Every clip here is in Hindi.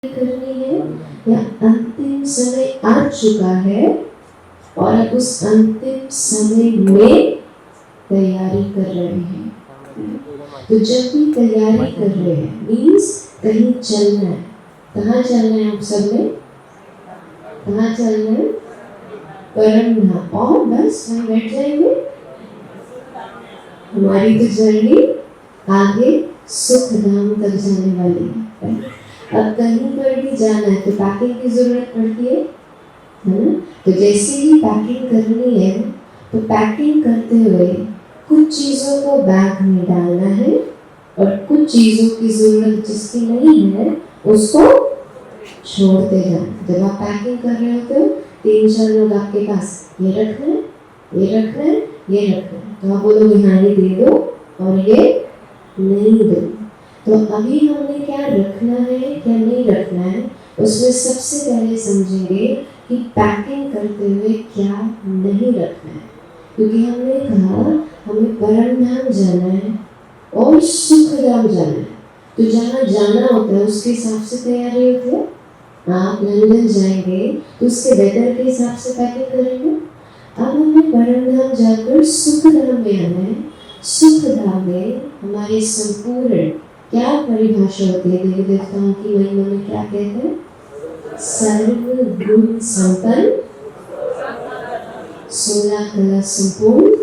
करनी है या अंतिम समय आ चुका है और आप उस अंतिम समय में तैयारी कर रहे हैं। तो जब भी तैयारी कर रहे हैं मीन्स कहीं चलना है। कहाँ चलना है? आप सब में कहाँ चलना है? परम धाम। और बस वहीं बैठ जाएंगे। हमारी तो जर्नी आगे सुख धाम तक जाने वाली है। अब कहीं पर भी जाना है तो पैकिंग की जरूरत पड़ती है ना? तो जैसे ही पैकिंग करनी है तो पैकिंग करते हुए कुछ चीज़ों को बैग में डालना है और कुछ चीज़ों की जरूरत जिसकी नहीं है उसको छोड़ते जाना। जब आप पैकिंग कर रहे होते हो 3-4 लोग आपके पास ये रखना है, ये रखना है, ये रखना है, तो आप बोलोगे हाँ ये दे दो और ये नहीं दो। तो अभी हमने क्या रखना है क्या नहीं रखना है उसमें सबसे पहले समझेंगे कि पैकिंग करते हुए क्या नहीं रखना है। क्योंकि हमने कहा हमें परम धाम जाना है और सुख धाम जाना है। तो जहाँ जाना होता है उसके हिसाब से तैयारी होती है। आप लंदन जाएंगे तो उसके वेदर के हिसाब से पैकिंग करेंगे। अब हमें परम धाम जाकर सुख धाम में आना है। सुख धाम में हमारे संपूर्ण क्या परिभाषा होती है? देवी देवताओं की महिमा में क्या कहते हैं? सर्व गुण संपन्न, 16 कला संपूर्ण,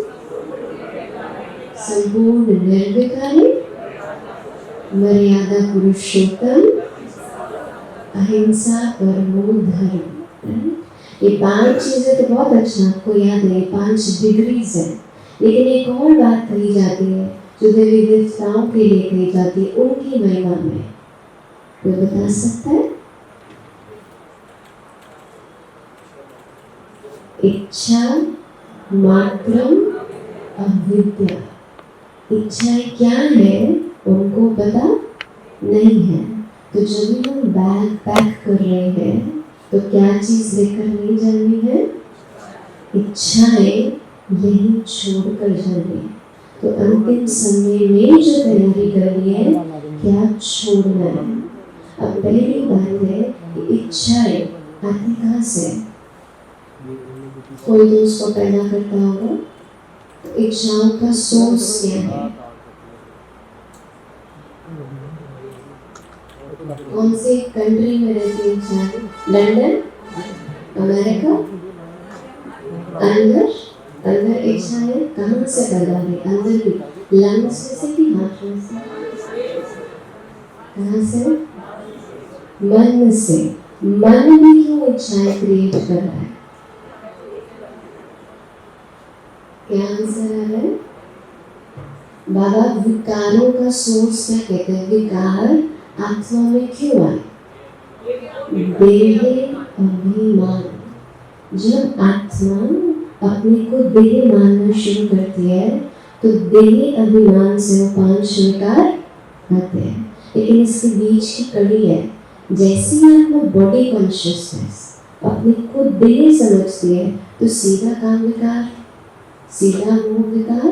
संपूर्ण निर्विकारी, मर्यादा पुरुषोत्तम, अहिंसा परमो धर्म। ये 5 चीजें तो बहुत अच्छा आपको याद है, 5 डिग्रीज है। लेकिन एक और बात कही जाती है जो देवी देवताओं के लिए कही जाती है उनकी महिमा में। कोई बता सकता है? इच्छा मात्रम अविद्या। इच्छाएं क्या है उनको पता नहीं है। तो जब भी हम बैग पैक कर रहे हैं तो क्या चीज लेकर नहीं जानी है? इच्छाएं यही छोड़कर जानी है। तो अंतिम समय में जो तैयारी करनी है क्या छोड़ना है। अब पहली बात है कि इच्छाएं आती कहाँ से? कोई तो उसको पैदा करता होगा। तो इच्छाओं का सोर्स क्या है? कौन से कंट्री में रहती है इच्छाएं? लंदन, अमेरिका, अंदर अंदर इच्छाएं कहाँ से पैदा हुई? अंदर भी लंग्स से कि हार्ट से? कहाँ से? मन से। मन भी क्यों इच्छाएं क्रिएट कर रहा है? क्या आंसर आ रहा है? बाबा विकारों का सोर्स क्या कहते हैं? विकार आत्मा में क्यों आए? देह अभिमान। जब आत्मा अपने को देह मानना शुरू करती है तो देह अभिमान से वो 5 विकार आते हैं। लेकिन इसके बीच की कड़ी है, जैसे ही आत्मा बॉडी कॉन्शियसनेस अपने को देह समझती है तो सीधा काम विकार, सीधा मोह विकार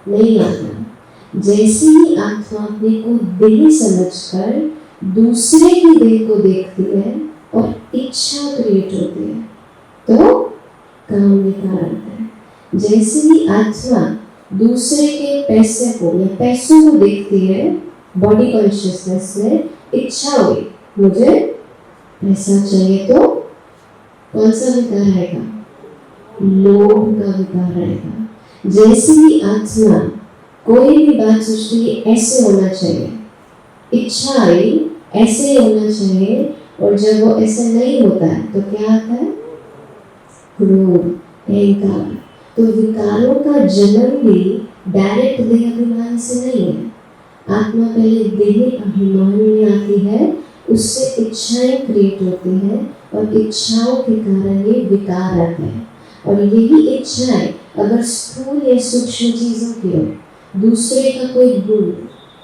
नहीं आता। जैसे ही आत्मा अपने को देह समझकर दूसरे की देह को देखती है और इच्छा क्रिएट होती है तो काम विकार आता है। जैसे ही आत्मा दूसरे के पैसे को या पैसों को देखती है बॉडी कॉन्शियसनेस में, इच्छा हुई मुझे पैसा चाहिए, तो कौन सा विकार आएगा? लोभ का विकार आएगा। जैसे ही आत्मा कोई भी बात सोचती है ऐसे होना चाहिए, इच्छा आई ऐसे ही होना चाहिए, और जब वो ऐसे नहीं होता है तो क्या आता है? क्रोध, अहंकार। तो विकारों का जन्म भी डायरेक्ट देह अभिमान से नहीं है। आत्मा पहले देह अभिमान में आती है, उससे इच्छाएं क्रिएट होती हैं और इच्छाओं के कारण ये विकार आते हैं। और यही इच्छाएं अगर स्थूल या सूक्ष्म चीजों की हो, दूसरे का कोई गुण,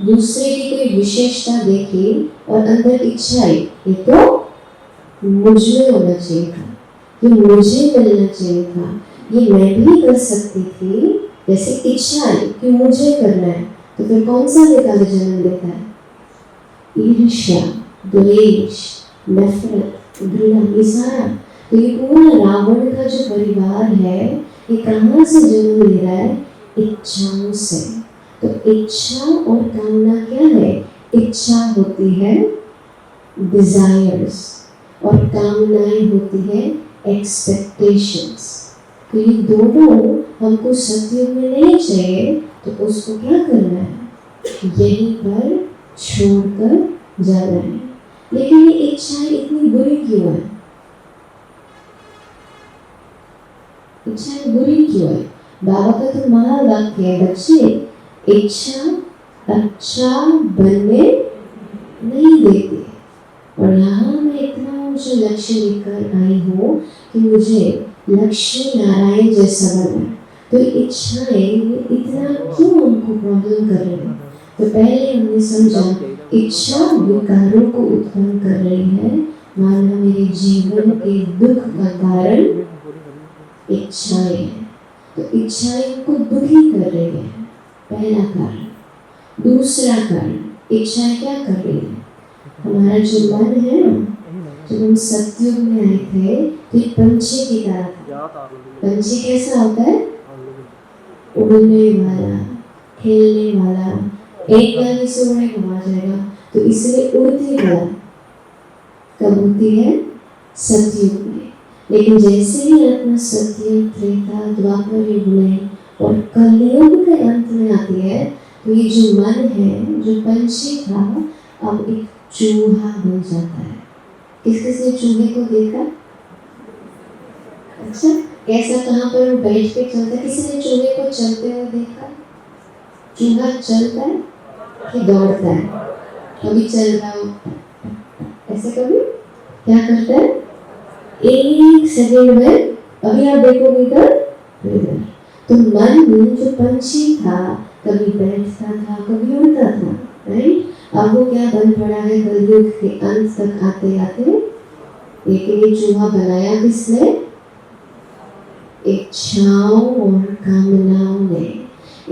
दूसरे की कोई विशेषता देखी और अंदर इच्छा आई, ये तो मुझ में होना चाहिए था, ये मुझे मिलना चाहिए था, ये मैं भी कर सकती थी, जैसे इच्छा आई कि मुझे करना है, तो फिर कौन सा विकार जन्म देता है? ईर्ष्या, द्वेष, नफरत, घृणा, ये सारा। तो ये पूरा रावण का जो परिवार है ये कहाँ से जन्म ले रहा है? इच्छाओं से। तो इच्छा और कामना क्या है? इच्छा होती है डिजायर्स और कामनाएं होती है एक्सपेक्टेशंस। तो ये दोनों हमको सत्युग में नहीं चाहिए, तो उसको क्या करना है? यहीं पर छोड़कर जाना है। लेकिन ये इच्छाएं इतनी बुरी क्यों है? इच्छाएं बुरी क्यों है? बाबा का तो महावाक्य है, बच्चे इच्छा अच्छा बनने नहीं देती। और यहाँ मैं इतना ऊंचा लक्ष्य लेकर आई हूँ कि मुझे लक्ष्मी नारायण जैसा बनना। तो इच्छाएं इतना क्यों हमको प्रॉब्लम कर रही है? तो पहले हमने समझा इच्छा विकारों को उत्पन्न कर रही है, माना मेरे जीवन के दुख का कारण इच्छाएं हैं। तो इच्छाएं को दुखी कर रही है, पहला कारण। दूसरा कारण, इच्छाएं क्या कर रही है? हमारा जो मन है ना, जब हम सत्युग में आए थे तो एक पंछी की तरह था। पंछी कैसा होता है? उड़ने वाला, खेलने वाला, एक गाने से उड़े घुमा जाएगा। तो इसलिए उड़ती कला कब होती है? सत्युग में। लेकिन जैसे ही आत्मा सत्युग, त्रेता, द्वापर युग में और कलयुग के अंत में आती है, तो ये जो मन है, जो पंछी था, अब एक चूहा बन जाता है। किसने चूहे को देखा? अच्छा, कैसा, कहाँ पर वो बैठ के चलता है? किसी ने चूहे को चलते हुए देखा? चूहा चलता है कि दौड़ता है? कभी चल रहा हो ऐसे, कभी क्या करता है? एक सेकंड में अभी आप देखोगे इधर। तो मन जो पंछी था, कभी बैठता था, कभी उड़ता था, राइट? अब वो क्या बन पड़ा है? कलयुग के अंत तक आते आते लेकिन ये चूहा बनाया किसने? इच्छाओं और कामनाओं ने।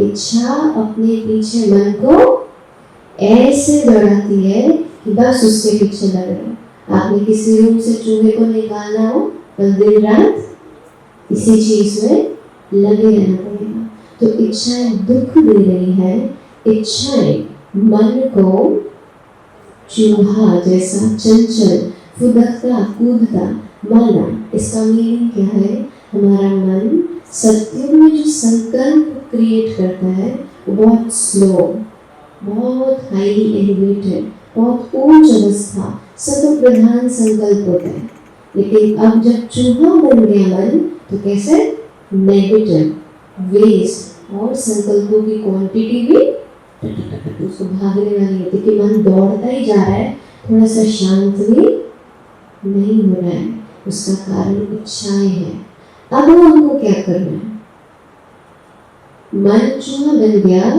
इच्छा अपने पीछे मन को ऐसे दौड़ाती है कि बस उसके पीछे लग रहे। आपने किसी रूम से चूहे को निकालना हो तो दिन रात इसी चीज में लगे रहना पड़ेगा। तो इच्छाएं दुख दे रही है। इच्छाएं मन को चूहा जैसा चंचल, फुदकता, कूदता माना। इसका मीनिंग क्या है? हमारा मन सत्य में जो संकल्प क्रिएट करता है वो बहुत स्लो, बहुत हाईली एलिवेटेड, बहुत उच्च अवस्था, सतो प्रधान संकल्प होता है। लेकिन अब जब चूहा बन गया मन, तो कैसे? नेगेटिव, वेस्ट और संकल्पों की क्वांटिटी भी उसको भागने वाली होती है कि मन दौड़ता ही जा रहा है, थोड़ा सा शांत भी नहीं हो रहा है। उसका कारण इच्छाएं हैं। अब हमको क्या करना है? मन चूहा बन गया,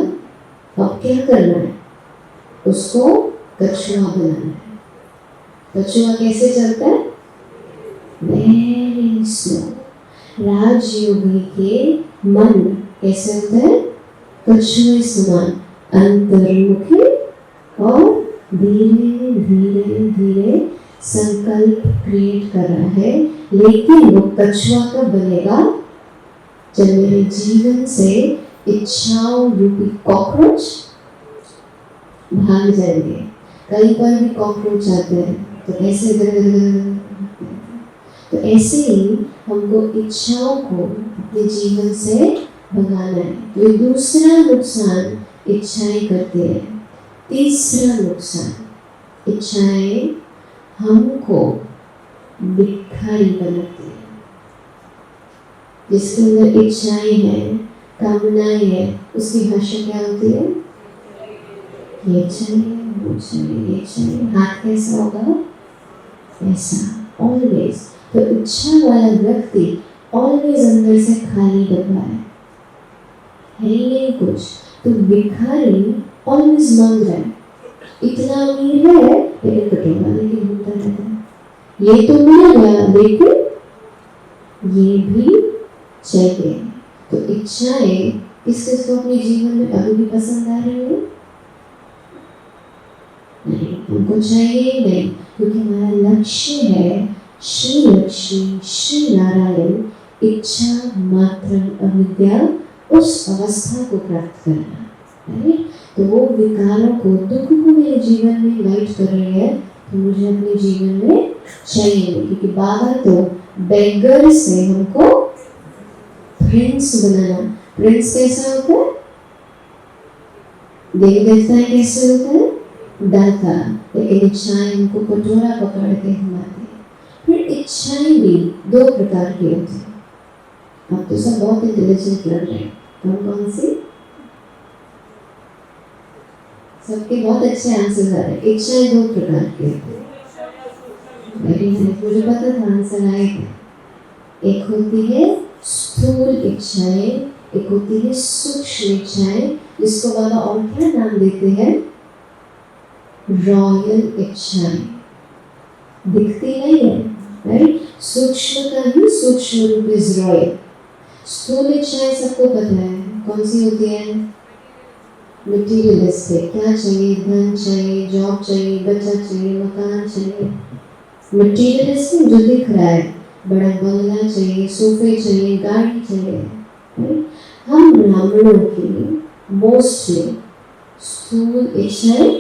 अब क्या करना है? उसको कछुआ बनाना है। कछुआ कैसे चलता है? Very slow. राजयोगी के मन कैसे होता है? कछुए समान, अंतर्मुखी और धीरे धीरे धीरे संकल्प क्रिएट कर रहा है। लेकिन वो कछुआ कब बनेगा? जब मेरे जीवन से इच्छाओं रूपी कॉकरोच भाग जाएंगे। कहीं पर भी कॉकरोच आते हैं तो कैसे तो ऐसे ही हमको इच्छाओं को अपने जीवन से भगाना है। तो दूसरा नुकसान इच्छाएं करती है। तीसरा नुकसान, इच्छाएं हमको भिखारी बनाती है। जिसके अंदर इच्छाएं हैं, कामनाएं हैं, उसकी भाषा क्या होती है? ये चाहिए, वो चाहिए, ये चाहिए। हाथ कैसा होगा? ऐसा, ऑलवेज। तो इच्छा वाला व्यक्ति ऑलवेज अंदर से खाली डब्बा है ही नहीं कुछ। तो भिखारी ऑलवेज मांग रहा है। इतना अमीर है लेकिन कटोरा लेके घूमता रहता है। ये तो मिल गया लेकिन ये भी चाहिए। तो इच्छाएं किस किस को अपने जीवन में अभी भी पसंद आ रही है? नहीं, हमको चाहिए नहीं। क्योंकि हमारा लक्ष्य है श्री लक्ष्मी श्री नारायण इच्छा मात्र अविद्या उस अवस्था को प्राप्त करना, राइट। तो वो विकारों को, दुख को मेरे जीवन में इन्वाइट कर रही है, तो मुझे अपने जीवन में चाहिए, क्योंकि बाबा तो बेगर से हमको प्रिंस बनाना। प्रिंस कैसा होता है? देवी देवता कैसे होता है? दाता। लेकिन इच्छाएं हमको कटोरा पकड़ के घुमाते हैं। फिर इच्छाएं भी दो प्रकार की होती है। आप तो सब बहुत इंटेलिजेंट लग रहे हैं। कौन कौन सी? सबके बहुत अच्छे आंसर आ रहे हैं। इच्छाएं दो प्रकार की होती है। वेरी नाइस, मुझे पता था आंसर आएगा। एक होती है स्थूल इच्छाएं, एक होती है सूक्ष्म इच्छाएं, जिसको बाबा और क्या नाम देते हैं? रॉयल इच्छाएं। दिखती नहीं है, राइट। सूक्ष्म का ही सूक्ष्म रूप इज रॉयल। स्थूल इच्छाएं सबको पता है कौन सी होती है? मटीरियलिस्टिक। क्या चाहिए? धन चाहिए, जॉब चाहिए, बच्चा चाहिए, मकान चाहिए। मटीरियलिस्टिक जो दिख रहा है, बड़ा बंगला चाहिए, सोफे चाहिए, गाड़ी चाहिए, राइट। हम ब्राह्मणों की मोस्टली स्थूल इच्छाएं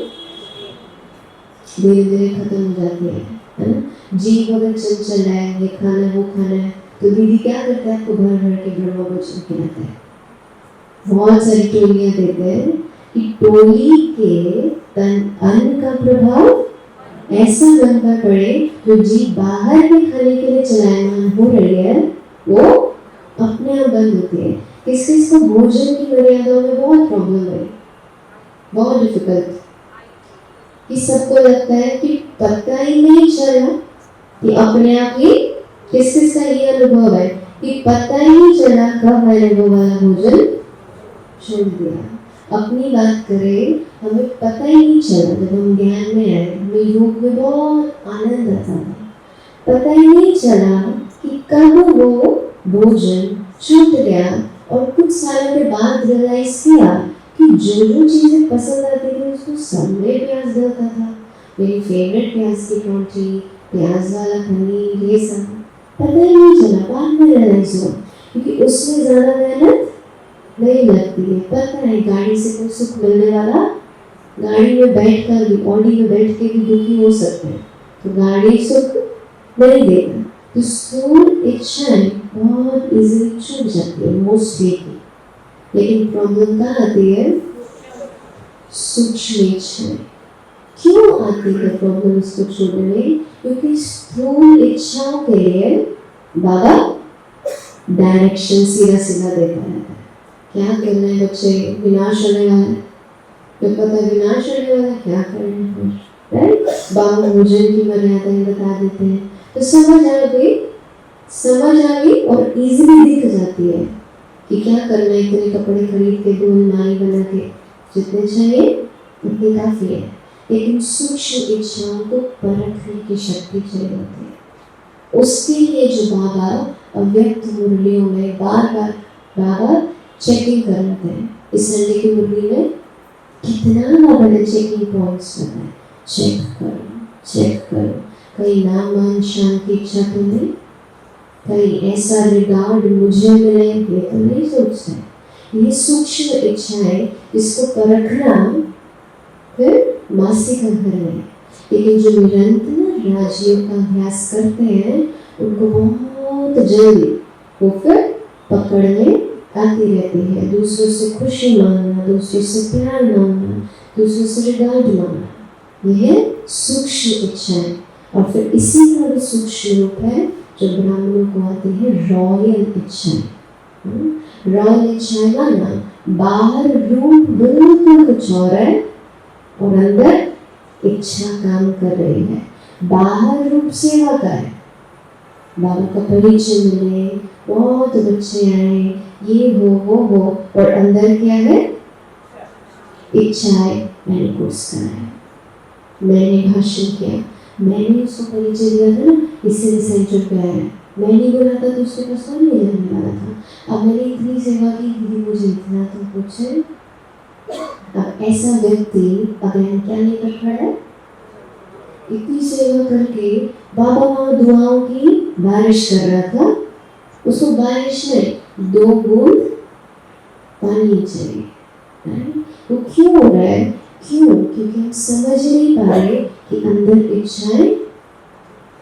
धीरे धीरे खत्म हो जाती है ना। जीव अगर चंचल है, ये खाना है वो खाना है, तो दीदी क्या करता है? आपको भर भर के ब्रह्मा भोजन खिलाता है। बहुत सारी टोलियां देते हैं कि टोली के तन अन्न का प्रभाव ऐसा मन पर पड़े, जो जीव बाहर में खाने के लिए चलायमान हो रही है, वो अपने आप बंद होती है। किस किस को भोजन की मर्यादाओं में बहुत प्रॉब्लम है, बहुत डिफिकल्ट, कि सबको लगता है कि पता ही नहीं चला कि अपने आप ही, किस किस का ये अनुभव है कि पता ही नहीं चला कब मैंने वो वाला भोजन छोड़ दिया। अपनी बात करें, हमें पता ही नहीं चला जब हम ज्ञान में आए, हमें योग में बहुत आनंद आता था, पता ही नहीं चला कि कब वो भोजन छूट गया। और कुछ सालों के बाद रियलाइज किया कि जो जो चीजें पसंद आती थी उसको सब में प्याज डलता था। मेरी फेवरेट प्याज की परांठी, प्याज वाला पनीर, ये सब पता ही नहीं चला, बाद में रियलाइज हुआ, क्योंकि उसमें ज्यादा मेहनत नहीं लगती है। पता है गाड़ी से कोई सुख मिलने वाला, गाड़ी में बैठ कर भी, ऑडी में बैठ के भी दुखी हो सकते हैं, तो गाड़ी सुख नहीं देगा। तो स्थूल इच्छाएं बहुत इजीली छूट जाती है मोस्टली की, लेकिन प्रॉब्लम कहाँ आती है? सूक्ष्म इच्छाएं। क्यों आती है प्रॉब्लम इसको छोड़ने में? क्योंकि स्थूल इच्छाओं के लिए बाबा डायरेक्शन सीधा सीधा देता है। क्या करना है बच्चे? विनाश होने वाला है, तो पता विनाश होने वाला है, क्या करना है, राइट। बाबा भोजन की मर्यादाएं बता देते हैं, तो समझ आ गई और इजीली दिख जाती है कि क्या करना है। इतने कपड़े खरीद के, दो अलमारी बना के, जितने चाहिए उतने काफी है। लेकिन सूक्ष्म इच्छाओं को परखने की शक्ति चाहिए होती है। उसके लिए जो बाबा अव्यक्त मुरलियों में बार बार बाबा चेकिंग करते हैं। इस संडे की मुरली में कितना बड़े चेकिंग पॉइंट्स बनाए, चेक करो, कहीं नाम मान शान की इच्छा तो नहीं, कहीं ऐसा रिगार्ड मुझे मिले, ये तो नहीं सोचते। ये सूक्ष्म इच्छाएं, इसको परखना फिर मासिक अंतर में। लेकिन जो निरंतर राजयोग का अभ्यास करते हैं, उनको बहुत जल्दी वो फिर पकड़ने आती रहती है। दूसरों से खुशी मांगना, दूसरों से प्यार मांगना, दूसरों से रिगार्ड मांगना, यह है सूक्ष्म इच्छाएं। और फिर इसी का भी सूक्ष्म रूप है जो ब्राह्मणों को आती है रॉयल इच्छाएं। रॉयल इच्छाएं माना बाहर रूप बिल्कुल कुछ और है और अंदर इच्छा काम कर रही है। बाहर रूप सेवा का है, बाबा का परिचय मिले, बहुत बच्चे आए, ये हो वो हो, और अंदर क्या है? इच्छाएं। मैंने कोर्स करा है, मैंने भाषण किया, मैंने उसको परिचय दिया था ना, इससे सेंटर पे आया, मैंने बोला था तो उसके पास कौन नहीं जाने वाला था। अब मैंने इतनी सेवा की, दीदी मुझे इतना तो कुछ है। अब ऐसा व्यक्ति अगर क्या नहीं कर पा रहा है, इतनी सेवा करके बाबा वहाँ दुआओं की बारिश कर रहा था। उसको बारिश में 2 बूंद पानी चाहिए। वो क्यों हो रहा है? क्यों? क्योंकि हम समझ नहीं पा रहे कि अंदर इच्छाएं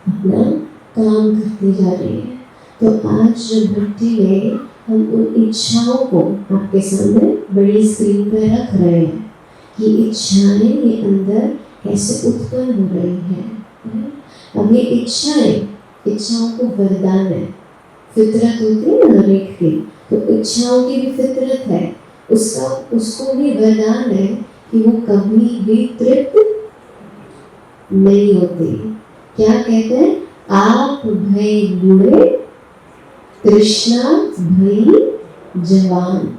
अपना काम करती जा रही है। तो आज जो भक्ति में हम उन इच्छाओं को आपके सामने बड़ी स्क्रीन पर रख रहे हैं कि इच्छाएं ये अंदर कैसे उत्पन्न हो रही है। अब ये इच्छाओं को वरदान है, फितरत होती है ना हर एक की, तो इच्छाओं की भी फितरत है, उसको भी वरदान है कि वो कभी भी तृप्त नहीं होती। क्या कहते हैं? आप भय बूढ़े तृष्णा भई जवान।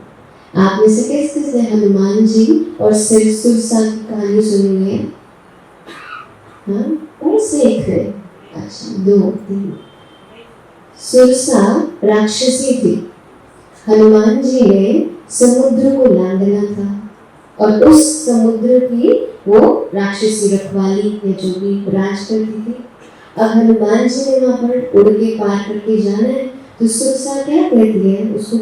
आप में से किस किस ने हनुमान जी और सुरसा की कहानी सुनी है? हाँ, बस एक है। अच्छा, 2 3। सुरसा राक्षसी थी। हनुमान जी ने समुद्र को लांघना था और उस समुद्र की वो राक्षसी रखवाली या जो भी राज करती थी। अब हनुमान जी ने वहां पर उड़ के पार करके जाना है, तो सुरसा क्या कहती है? उसको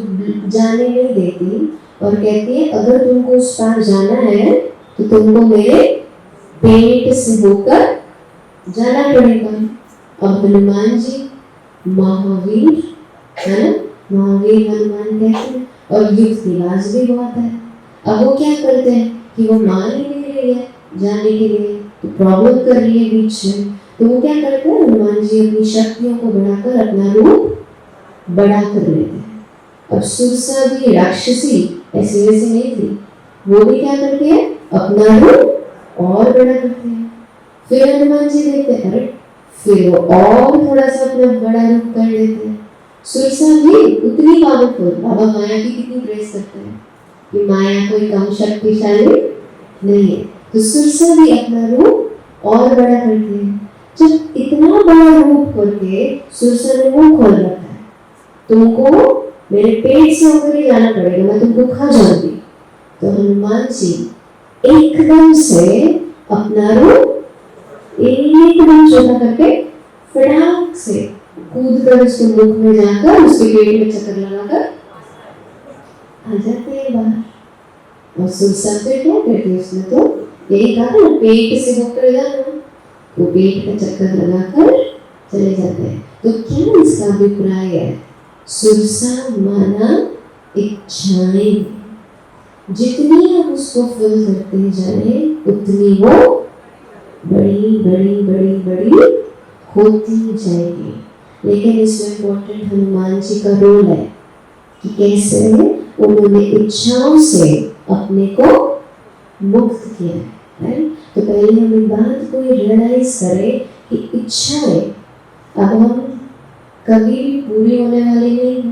जाने नहीं देती और कहती है अगर तुमको उस पार जाना है तो तुमको मेरे पेट से होकर जाना पड़ेगा। अब हनुमान जी महावीर है ना, महावीर हनुमान कहते हैं और युक्तिवाज भी बहुत है। अब वो क्या करते हैं कि वो मान ही नहीं रही है जाने के लिए, तो प्रॉब्लम कर रही है बीच में। तो वो क्या करते हैं? हनुमान जी अपनी शक्तियों को बढ़ाकर अपना रूप बड़ा कर लेते हैं। अब सुरसा भी राक्षसी ऐसी वैसी नहीं थी, वो भी क्या करती है? अपना रूप और बड़ा करते हैं। फिर हनुमान जी देखते हैं, अरे फिर वो और थोड़ा सा अपना बड़ा रूप कर लेते हैं। सुरसा भी उतनी पावरफुल, बाबा माया की कितनी प्रेस करते हैं कि माया कोई कम शक्तिशाली नहीं है। तो सुरसा भी अपना रूप और बड़ा करती है। जब इतना बड़ा रूप करके सुरसा ने मुंह खोल रखा है, तुमको मेरे पेट से होकर ही जाना पड़ेगा, मैं तुमको खा जाऊंगी। तो हनुमान जी एकदम से अपना रूप एकदम छोटा करके फटाक से कूद कर उसके मुख में जाकर उसके पेट में चक्कर लगाकर आ जाते हैं बाहर। और सुरसा फिर क्या करती है? उसने तो यही कहा ना, पेट से होकर जाना, वो पेट का चक्कर लगाकर चले जाते हैं। तो क्या इसका अभिप्राय है? सुरसा माना इच्छाएं, जितनी हम उसको फुल करते जाए उतनी वो बड़ी बड़ी बड़ी बड़ी होती जाएगी। लेकिन इसमें इम्पोर्टेंट हनुमान जी का रोल है कि कैसे उन्होंने इच्छाओं से अपने को मुक्त किया है। तो पहले हम इन बात को रियलाइज करें कि इच्छाएं अब हम कभी भी पूरी होने वाली नहीं है,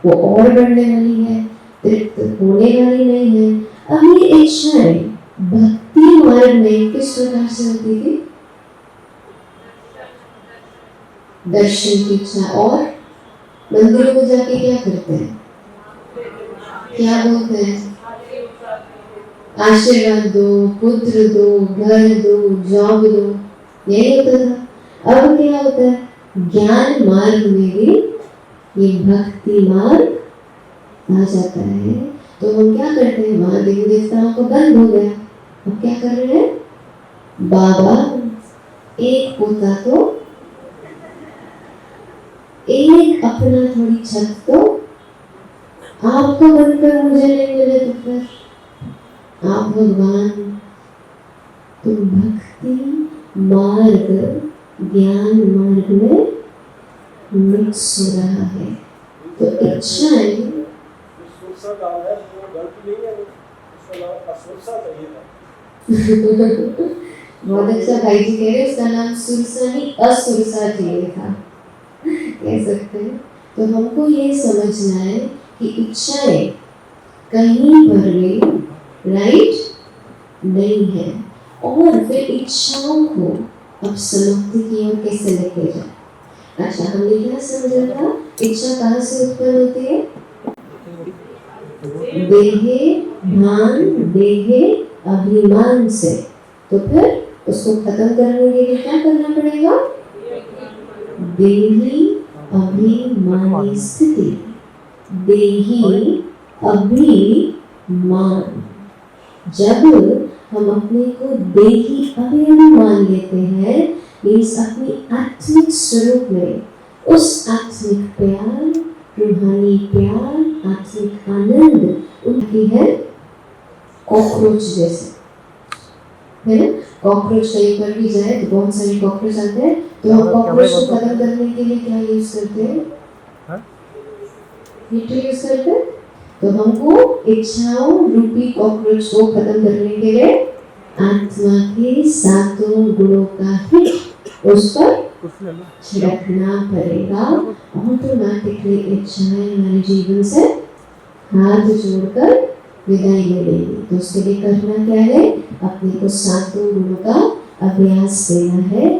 वो और बढ़ने वाली है, तृप्त होने वाली नहीं है। अब ये इच्छाएं भक्ति मार्ग में किस प्रकार से होती थी? दर्शन की इच्छा। और मंदिरों में जाके क्या करते हैं? क्या बोलते हैं? आशीर्वाद दो, पुत्र दो, घर दो, जॉब दो, यही होता था। अब क्या होता है? ज्ञान मार्ग में भी ये भक्ति मार्ग आ जाता है। तो हम क्या करते हैं? वहां देवी देवताओं को बंद हो गया, अब क्या कर रहे हैं? बाबा एक पोता तो, एक अपना थोड़ी छत तो आपको बनकर मुझे नहीं मिले तो फिर आप भगवान। तो भक्ति मार्ग ज्ञान मार्ग में मिक्स हो रहा है। तो इच्छाएं बहुत अच्छा भाई जी कह रहे, उसका नाम सुरसा नहीं असुरसा चाहिए था, कह सकते हैं। तो हमको ये समझना है कि इच्छाएं कहीं पर भी राइट नहीं है। और फिर इच्छाओं को अब समाप्ति की ओर कैसे लेके जाए? अच्छा, हमने क्या समझा था? इच्छा कहाँ से उत्पन्न होती है? देहे भान देहे अभिमान से। तो फिर उसको खत्म करने के लिए क्या करना पड़ेगा? देही अभिमानी स्थिति, देही अभिमान। जब हम अपने को देही अभिमानी मान लेते हैं, मीन्स अपनी आत्मिक स्वरूप में उस आत्मिक प्यार, रूहानी प्यार, आत्मिक आनंद उनकी है कॉकरोच जैसे, है ना? कॉकरोच कहीं पर भी जाए तो बहुत सारे कॉकरोच आते हैं, तो हम कॉकरोच को खत्म करने के लिए क्या यूज करते हैं? हीटर यूज करते हैं। तो हमको इच्छाओं रूपी कॉकरोच को खत्म करने के लिए आत्मा के सातों गुणों का हिट उस पर छिड़कना पड़ेगा। ऑटोमेटिकली इच्छाएं हमारे जीवन से हाथ जोड़कर विदाई ले लेंगे। तो उसके लिए करना क्या है? अपने को सातों गुणों का अभ्यास देना है।